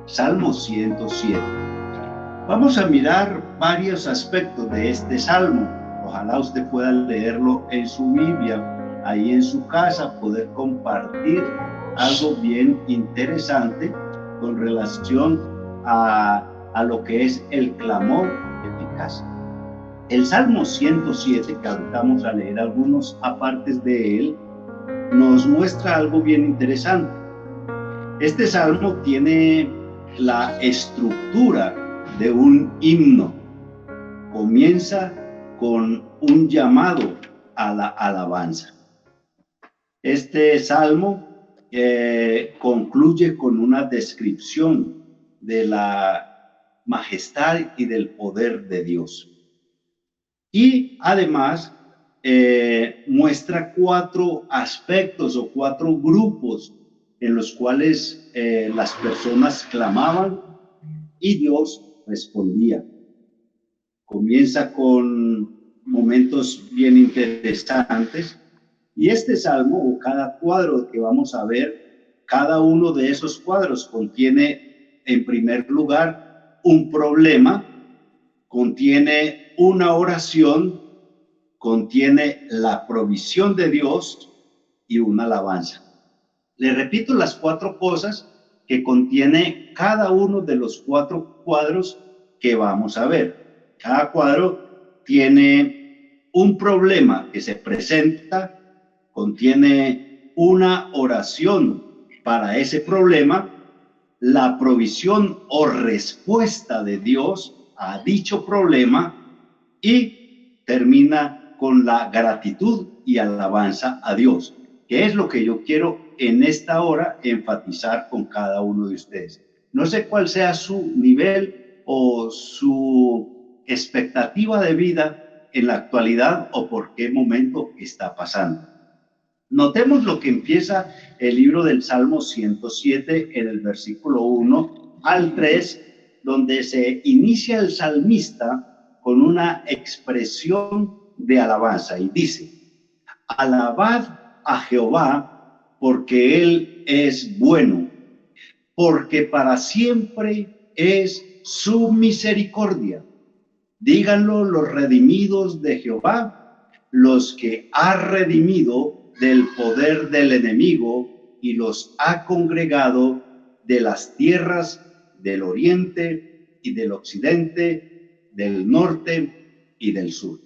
Salmo 107. Vamos a mirar varios aspectos de este salmo. Ojalá usted pueda leerlo en su Biblia, ahí en su casa, poder compartir algo bien interesante con relación a lo que es el clamor eficaz. El Salmo 107, que ahorita vamos a leer algunos apartes de él, nos muestra algo bien interesante. Este salmo tiene la estructura de un himno. Comienza con un llamado a la alabanza. Este salmo concluye con una descripción de la majestad y del poder de Dios. Y además muestra 4 aspectos o 4 grupos en los cuales las personas clamaban y Dios respondía. Comienza con momentos bien interesantes y este salmo, o cada cuadro que vamos a ver, cada uno de esos cuadros contiene en primer lugar un problema, contiene una oración, contiene la provisión de Dios y una alabanza. Le repito las 4 cosas que contiene cada uno de los 4 cuadros que vamos a ver. Cada cuadro tiene un problema que se presenta, contiene una oración para ese problema, la provisión o respuesta de Dios a dicho problema y termina con la gratitud y alabanza a Dios, que es lo que yo quiero en esta hora enfatizar con cada uno de ustedes. No sé cuál sea su nivel o su expectativa de vida en la actualidad o por qué momento está pasando. Notemos lo que empieza el libro del Salmo 107 en el versículo 1 al 3, donde se inicia el salmista con una expresión de alabanza y dice: alabad a Jehová porque Él es bueno, porque para siempre es su misericordia. Díganlo los redimidos de Jehová, los que ha redimido del poder del enemigo y los ha congregado de las tierras del oriente y del occidente, del norte y del sur.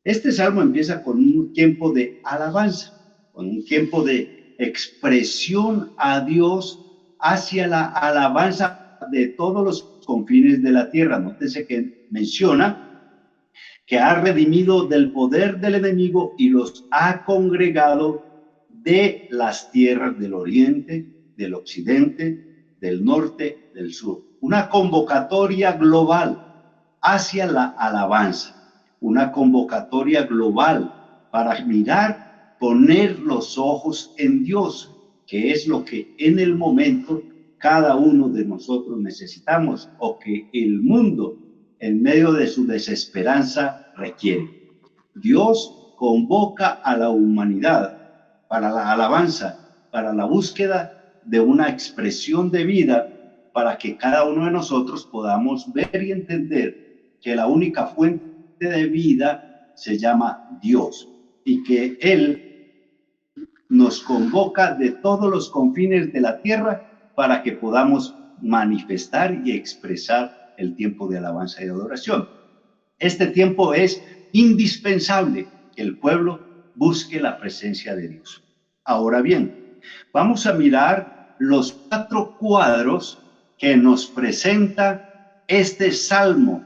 Este salmo empieza con un tiempo de alabanza, con un tiempo de expresión a Dios hacia la alabanza de todos los confines de la tierra. Nótese que menciona que ha redimido del poder del enemigo y los ha congregado de las tierras del oriente, del occidente, del norte, del sur. Una convocatoria global hacia la alabanza. Una convocatoria global para mirar, poner los ojos en Dios, que es lo que en el momento cada uno de nosotros necesitamos o que el mundo en medio de su desesperanza requiere. Dios convoca a la humanidad para la alabanza, para la búsqueda de una expresión de vida, para que cada uno de nosotros podamos ver y entender que la única fuente de vida se llama Dios y que Él nos convoca de todos los confines de la tierra para que podamos manifestar y expresar el tiempo de alabanza y adoración. Este tiempo es indispensable que el pueblo busque la presencia de Dios. Ahora bien, vamos a mirar los 4 cuadros que nos presenta este salmo.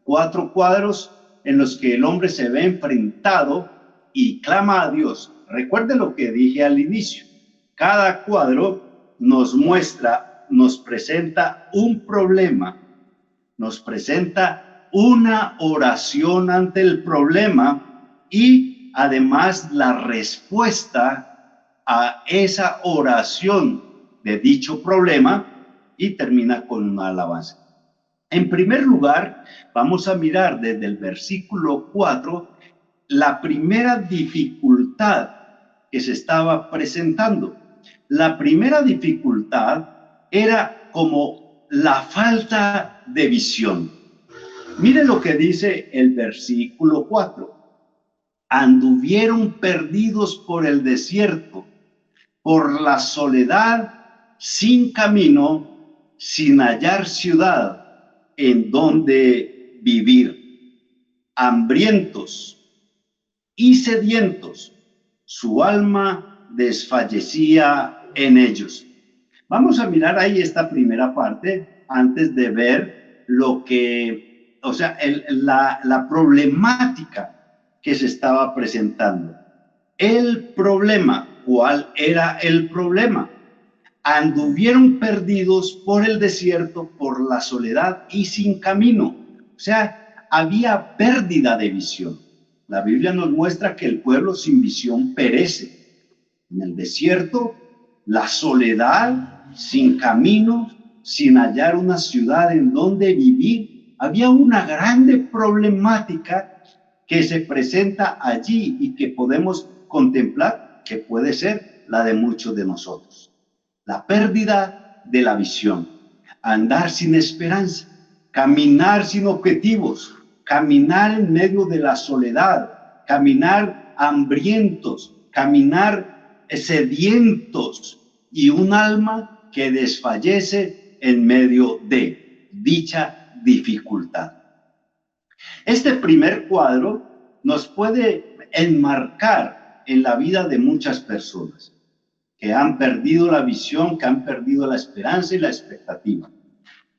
4 cuadros en los que el hombre se ve enfrentado y clama a Dios. Recuerde lo que dije al inicio. Cada cuadro nos muestra, nos presenta un problema, nos presenta una oración ante el problema y además la respuesta a esa oración de dicho problema y termina con una alabanza. En primer lugar, vamos a mirar desde el versículo 4 la primera dificultad que se estaba presentando. La primera dificultad era como la falta de visión. Mire lo que dice el versículo 4. Anduvieron perdidos por el desierto, por la soledad, sin camino, sin hallar ciudad en donde vivir. Hambrientos y sedientos, su alma desfallecía en ellos. Vamos a mirar ahí esta primera parte antes de ver lo que, o sea, la problemática que se estaba presentando. El problema, ¿cuál era el problema? Anduvieron perdidos por el desierto, por la soledad y sin camino. O sea, había pérdida de visión. La Biblia nos muestra que el pueblo sin visión perece. En el desierto, la soledad, sin camino, sin hallar una ciudad en donde vivir. Había una grande problemática que se presenta allí y que podemos contemplar, que puede ser la de muchos de nosotros. La pérdida de la visión, andar sin esperanza, caminar sin objetivos, caminar en medio de la soledad, caminar hambrientos, caminar sedientos y un alma que desfallece en medio de dicha dificultad. Este primer cuadro nos puede enmarcar en la vida de muchas personas que han perdido la visión, que han perdido la esperanza y la expectativa.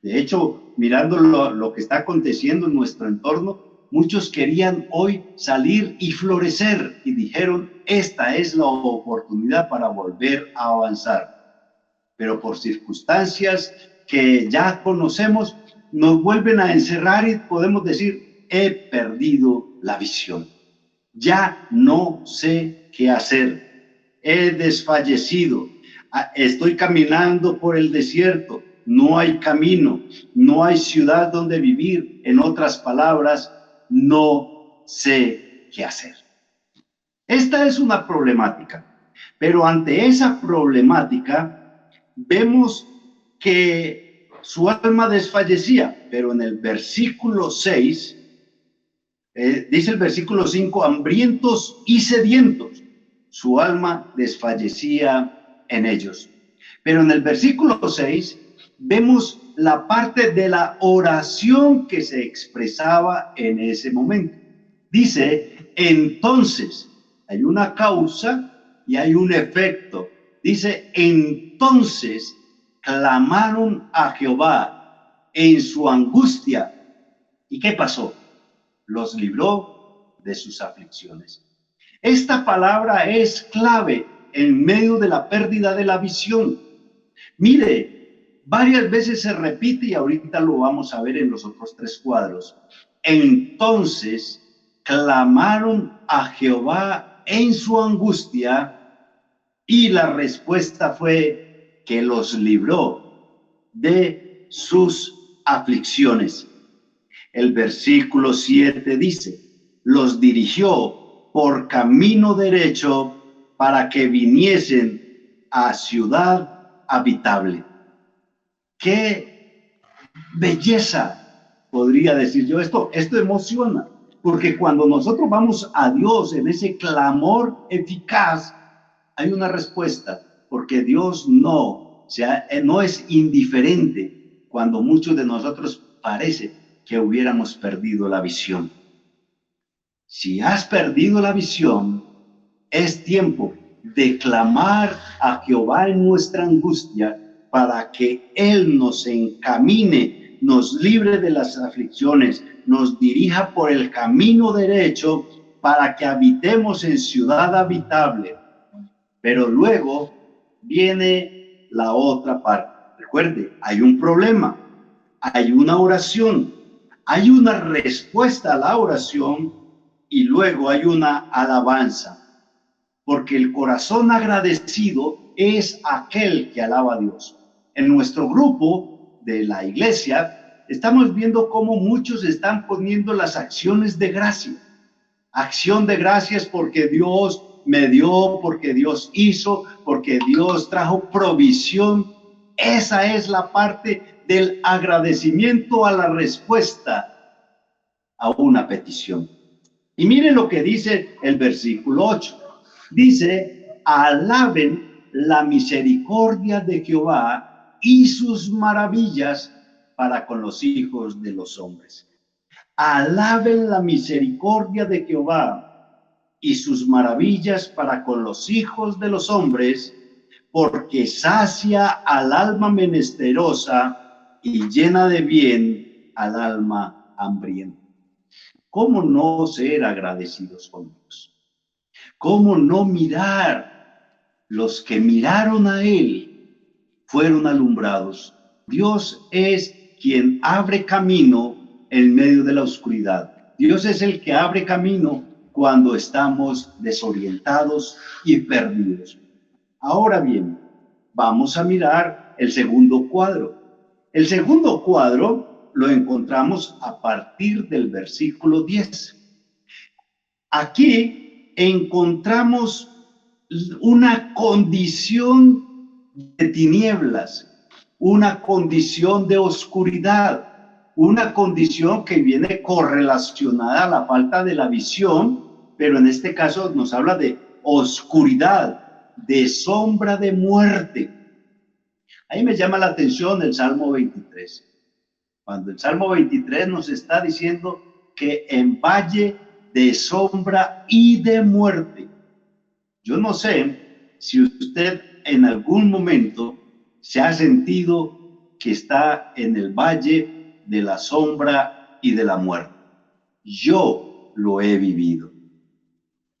De hecho, mirando lo que está aconteciendo en nuestro entorno, muchos querían hoy salir y florecer y dijeron, esta es la oportunidad para volver a avanzar. Pero por circunstancias que ya conocemos, nos vuelven a encerrar y podemos decir, he perdido la visión. Ya no sé qué hacer. He desfallecido. Estoy caminando por el desierto. No hay camino. No hay ciudad donde vivir. En otras palabras, no sé qué hacer. Esta es una problemática. Pero ante esa problemática, vemos que su alma desfallecía. Pero en el versículo 6, dice el versículo 5, hambrientos y sedientos, su alma desfallecía en ellos. Pero en el versículo 6 vemos la parte de la oración que se expresaba en ese momento. Dice, entonces, hay una causa y hay un efecto. Dice, entonces clamaron a Jehová en su angustia. ¿Y qué pasó? Los libró de sus aflicciones. Esta palabra es clave en medio de la pérdida de la visión. Mire, varias veces se repite y ahorita lo vamos a ver en los otros tres cuadros. Entonces clamaron a Jehová en su angustia y la respuesta fue que los libró de sus aflicciones. El versículo 7 dice, los dirigió por camino derecho para que viniesen a ciudad habitable. ¡Qué belleza! Podría decir yo, esto emociona, porque cuando nosotros vamos a Dios en ese clamor eficaz, hay una respuesta, porque Dios no es indiferente cuando muchos de nosotros parece que hubiéramos perdido la visión. Si has perdido la visión, es tiempo de clamar a Jehová en nuestra angustia para que Él nos encamine, nos libre de las aflicciones, nos dirija por el camino derecho para que habitemos en ciudad habitable. Pero luego viene la otra parte. Recuerde, hay un problema, hay una oración, hay una respuesta a la oración y luego hay una alabanza, porque el corazón agradecido es aquel que alaba a Dios. En nuestro grupo de la iglesia estamos viendo cómo muchos están poniendo las acciones de gracia. Acción de gracias porque Dios me dio, porque Dios hizo, porque Dios trajo provisión. Esa es la parte del agradecimiento a la respuesta a una petición. Y miren lo que dice el versículo 8. Dice, alaben la misericordia de Jehová y sus maravillas para con los hijos de los hombres. Alaben la misericordia de Jehová y sus maravillas para con los hijos de los hombres, porque sacia al alma menesterosa y llena de bien al alma hambrienta. ¿Cómo no ser agradecidos con Dios? ¿Cómo no mirar? Los que miraron a Él fueron alumbrados. Dios es quien abre camino en medio de la oscuridad. Dios es el que abre camino cuando estamos desorientados y perdidos. Ahora bien, vamos a mirar el segundo cuadro. El segundo cuadro lo encontramos a partir del versículo 10. Aquí encontramos una condición de tinieblas, una condición de oscuridad, una condición que viene correlacionada a la falta de la visión, pero en este caso nos habla de oscuridad, de sombra de muerte. Ahí me llama la atención el Salmo 23. Cuando el Salmo 23 nos está diciendo que en valle de sombra y de muerte. Yo no sé si usted en algún momento se ha sentido que está en el valle de la sombra y de la muerte. Yo lo he vivido.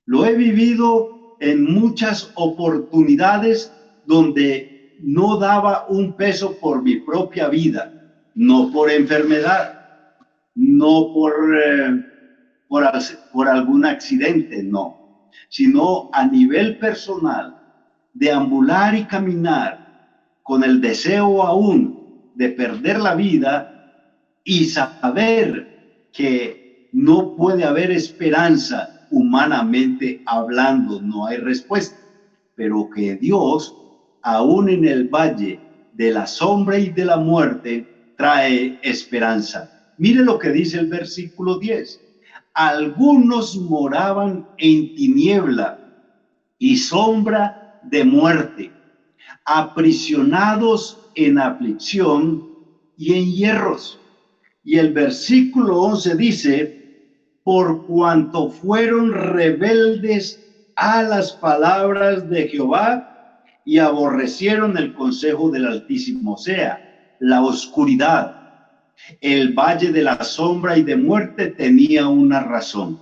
Lo he vivido en muchas oportunidades donde no daba un peso por mi propia vida. No por enfermedad, no por algún accidente, no, sino a nivel personal, deambular y caminar con el deseo aún de perder la vida y saber que no puede haber esperanza humanamente hablando, no hay respuesta, pero que Dios, aún en el valle de la sombra y de la muerte, trae esperanza. Mire lo que dice el versículo 10. Algunos moraban en tiniebla y sombra de muerte, aprisionados en aflicción y en hierros. Y el versículo 11 dice, por cuanto fueron rebeldes a las palabras de Jehová y aborrecieron el consejo del Altísimo, o sea, la oscuridad, el valle de la sombra y de muerte tenía una razón.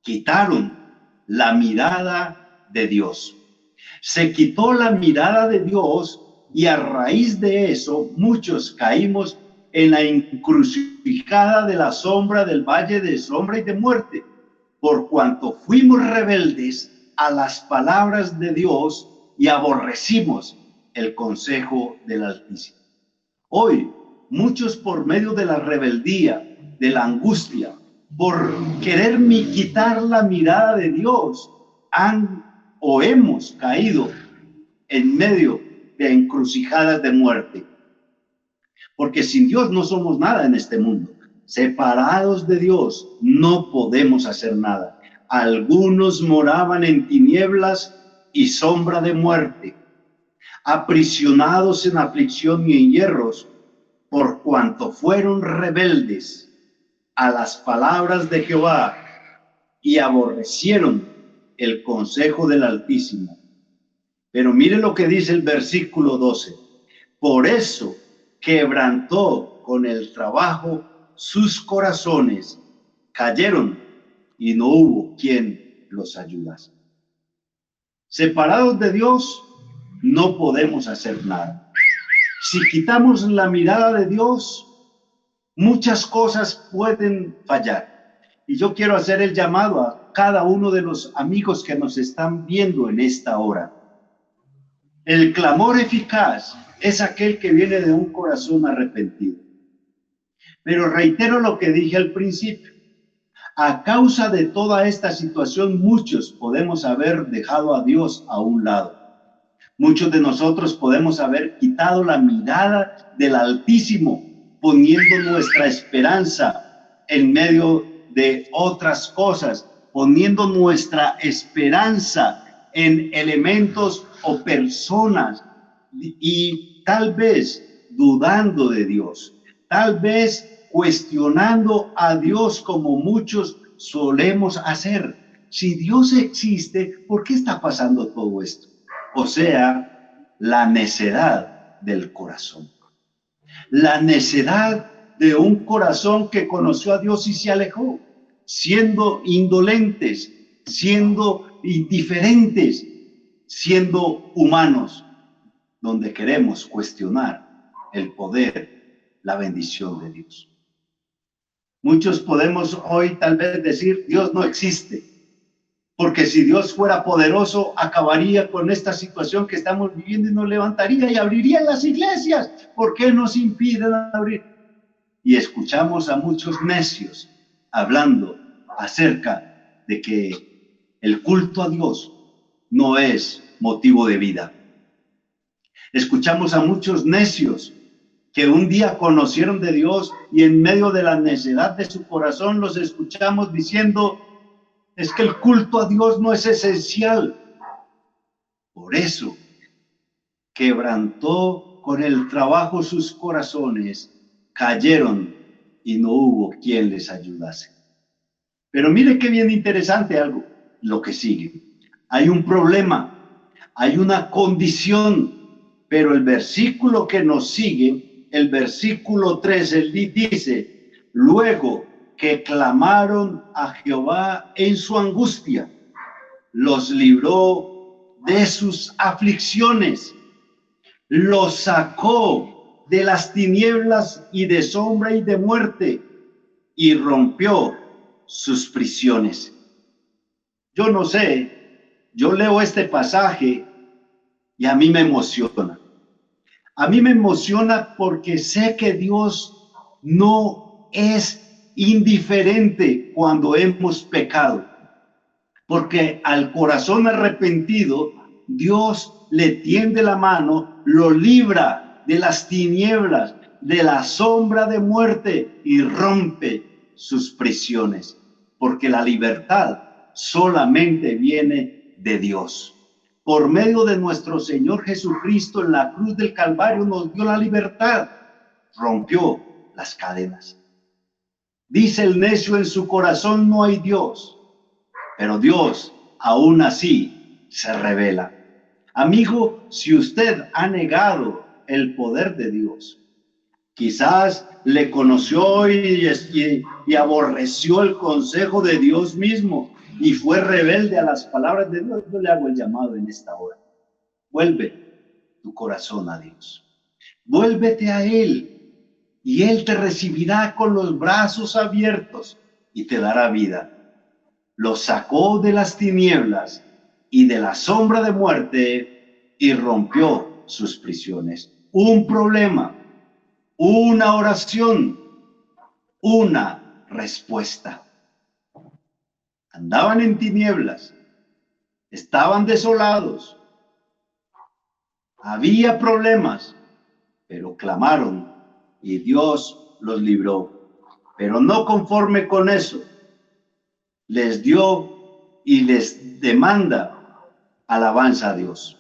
Quitaron la mirada de Dios. Se quitó la mirada de Dios y a raíz de eso muchos caímos en la encrucijada de la sombra del valle de sombra y de muerte, por cuanto fuimos rebeldes a las palabras de Dios y aborrecimos el consejo del Altísimo. Hoy, muchos por medio de la rebeldía, de la angustia, por querer quitar la mirada de Dios, han o hemos caído en medio de encrucijadas de muerte. Porque sin Dios no somos nada en este mundo. Separados de Dios no podemos hacer nada. Algunos moraban en tinieblas y sombra de muerte, aprisionados en aflicción y en hierros, por cuanto fueron rebeldes a las palabras de Jehová y aborrecieron el consejo del Altísimo. Pero mire lo que dice el versículo 12. Por eso quebrantó con el trabajo sus corazones, cayeron y no hubo quien los ayudase. Separados de Dios, no podemos hacer nada. Si quitamos la mirada de Dios, muchas cosas pueden fallar. Y yo quiero hacer el llamado a cada uno de los amigos que nos están viendo en esta hora. El clamor eficaz es aquel que viene de un corazón arrepentido. Pero reitero lo que dije al principio. A causa de toda esta situación, muchos podemos haber dejado a Dios a un lado. Muchos de nosotros podemos haber quitado la mirada del Altísimo, poniendo nuestra esperanza en medio de otras cosas, poniendo nuestra esperanza en elementos o personas y tal vez dudando de Dios, tal vez cuestionando a Dios como muchos solemos hacer. Si Dios existe, ¿por qué está pasando todo esto? O sea, la necedad del corazón. La necedad de un corazón que conoció a Dios y se alejó, siendo indolentes, siendo indiferentes, siendo humanos, donde queremos cuestionar el poder, la bendición de Dios. Muchos podemos hoy tal vez decir, Dios no existe, porque si Dios fuera poderoso, acabaría con esta situación que estamos viviendo y nos levantaría y abriría las iglesias. ¿Por qué nos impiden abrir? Y escuchamos a muchos necios hablando acerca de que el culto a Dios no es motivo de vida. Escuchamos a muchos necios que un día conocieron de Dios y en medio de la necedad de su corazón los escuchamos diciendo, es que el culto a Dios no es esencial. Por eso, quebrantó con el trabajo sus corazones, cayeron y no hubo quien les ayudase. Pero mire qué bien interesante algo, lo que sigue. Hay un problema, hay una condición, pero el versículo que nos sigue, el versículo 3, él dice, luego que clamaron a Jehová en su angustia, los libró de sus aflicciones, los sacó de las tinieblas y de sombra y de muerte, y rompió sus prisiones. Yo no sé, yo leo este pasaje y a mí me emociona. A mí me emociona porque sé que Dios no es indiferente cuando hemos pecado, porque al corazón arrepentido Dios le tiende la mano, lo libra de las tinieblas, de la sombra de muerte y rompe sus prisiones, porque la libertad solamente viene de Dios. Por medio de nuestro Señor Jesucristo en la cruz del Calvario nos dio la libertad, rompió las cadenas. Dice el necio en su corazón, no hay Dios, pero Dios aún así se revela. Amigo, si usted ha negado el poder de Dios, quizás le conoció y aborreció el consejo de Dios mismo y fue rebelde a las palabras de Dios, yo le hago el llamado en esta hora. Vuelve tu corazón a Dios. Vuélvete a Él. Y Él te recibirá con los brazos abiertos y te dará vida. Los sacó de las tinieblas y de la sombra de muerte y rompió sus prisiones. Un problema, una oración, una respuesta. Andaban en tinieblas, estaban desolados, había problemas, pero clamaron y Dios los libró. Pero no conforme con eso, les dio y les demanda alabanza a Dios.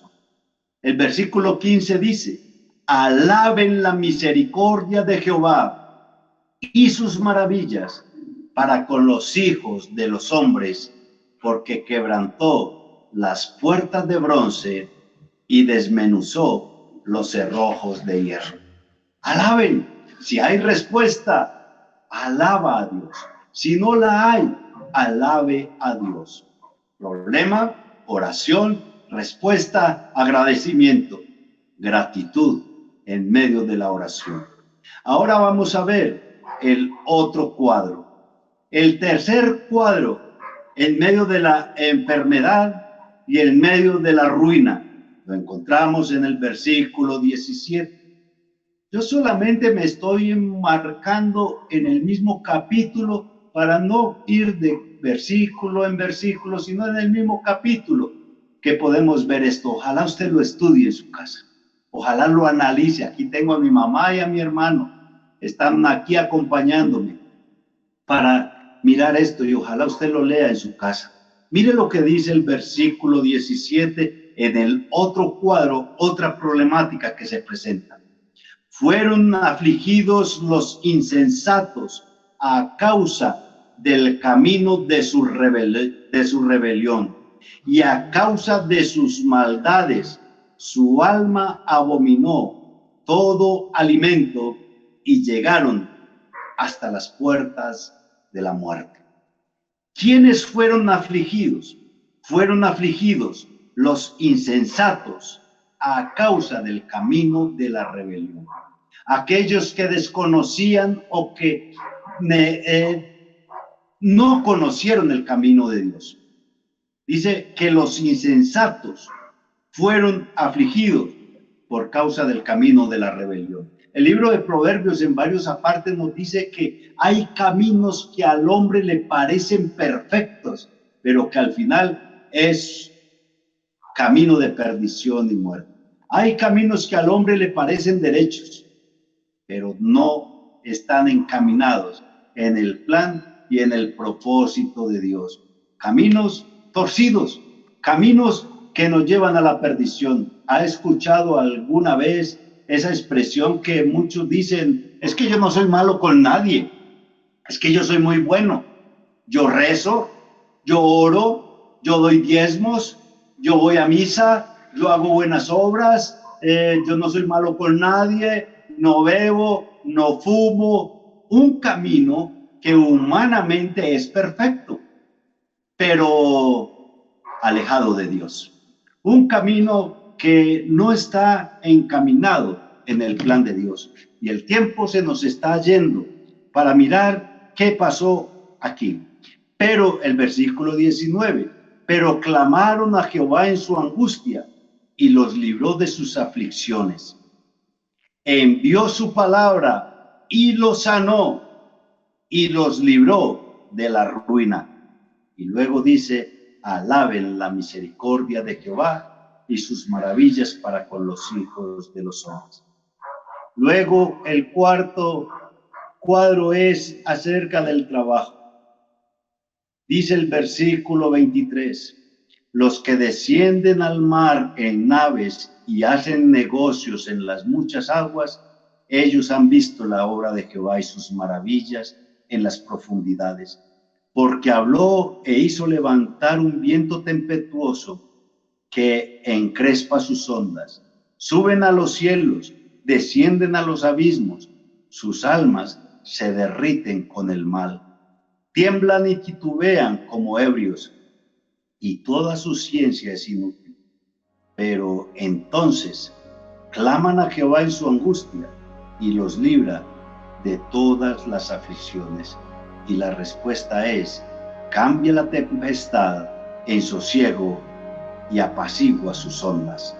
El versículo 15 dice, alaben la misericordia de Jehová y sus maravillas para con los hijos de los hombres, porque quebrantó las puertas de bronce y desmenuzó los cerrojos de hierro. Alaben, si hay respuesta, alaba a Dios. Si no la hay, alabe a Dios. Problema, oración, respuesta, agradecimiento, gratitud en medio de la oración. Ahora vamos a ver el otro cuadro. El tercer cuadro, en medio de la enfermedad y en medio de la ruina. Lo encontramos en el versículo 17. Yo solamente me estoy enmarcando en el mismo capítulo para no ir de versículo en versículo, sino en el mismo capítulo. que podemos ver esto. Ojalá usted lo estudie en su casa. Ojalá lo analice. Aquí tengo a mi mamá y a mi hermano. Están aquí acompañándome para mirar esto y ojalá usted lo lea en su casa. Mire lo que dice el versículo 17 en el otro cuadro, otra problemática que se presenta. Fueron afligidos los insensatos a causa del camino de su rebelión y a causa de sus maldades. Su alma abominó todo alimento y llegaron hasta las puertas de la muerte. ¿Quiénes fueron afligidos? Fueron afligidos los insensatos a causa del camino de la rebelión. Aquellos que desconocían o que no conocieron el camino de Dios. Dice que los insensatos fueron afligidos por causa del camino de la rebelión. El libro de Proverbios en varios apartes nos dice que hay caminos que al hombre le parecen perfectos, pero que al final es camino de perdición y muerte. Hay caminos que al hombre le parecen derechos, pero no están encaminados en el plan y en el propósito de Dios. Caminos torcidos, caminos que nos llevan a la perdición. ¿Ha escuchado alguna vez esa expresión que muchos dicen? Es que yo no soy malo con nadie, es que yo soy muy bueno, yo rezo, yo oro, yo doy diezmos, yo voy a misa, yo hago buenas obras, yo no soy malo con nadie, no bebo, no fumo. Un camino que humanamente es perfecto, pero alejado de Dios. Un camino que no está encaminado en el plan de Dios. Y el tiempo se nos está yendo para mirar qué pasó aquí. Pero el versículo 19, pero clamaron a Jehová en su angustia y los libró de sus aflicciones. Envió su palabra y los sanó y los libró de la ruina. Y luego dice, alaben la misericordia de Jehová y sus maravillas para con los hijos de los hombres. Luego el cuarto cuadro es acerca del trabajo. Dice el versículo 23, los que descienden al mar en naves y hacen negocios en las muchas aguas, ellos han visto la obra de Jehová y sus maravillas en las profundidades, porque habló e hizo levantar un viento tempestuoso que encrespa sus ondas. Suben a los cielos, descienden a los abismos, sus almas se derriten con el mal. Tiemblan y titubean como ebrios, y toda su ciencia es inútil. Pero entonces claman a Jehová en su angustia, y los libra de todas las aflicciones. Y la respuesta es, cambia la tempestad en sosiego y apacigua sus ondas.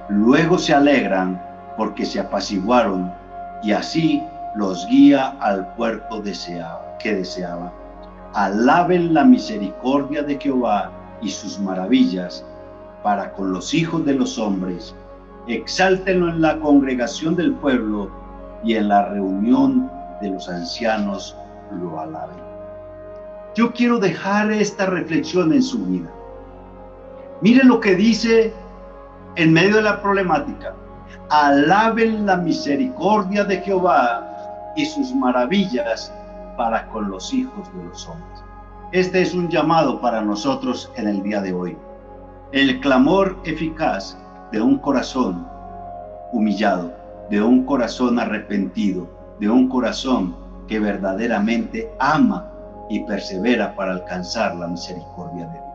Luego se alegran porque se apaciguaron, y así los guía al puerto que deseaba. Alaben la misericordia de Jehová y sus maravillas para con los hijos de los hombres. Exáltenlo en la congregación del pueblo y en la reunión de los ancianos lo alaben. Yo quiero dejar esta reflexión en su vida. Mire lo que dice en medio de la problemática. Alaben la misericordia de Jehová y sus maravillas para con los hijos de los hombres. Este es un llamado para nosotros en el día de hoy. El clamor eficaz de un corazón humillado, de un corazón arrepentido, de un corazón que verdaderamente ama y persevera para alcanzar la misericordia de Dios.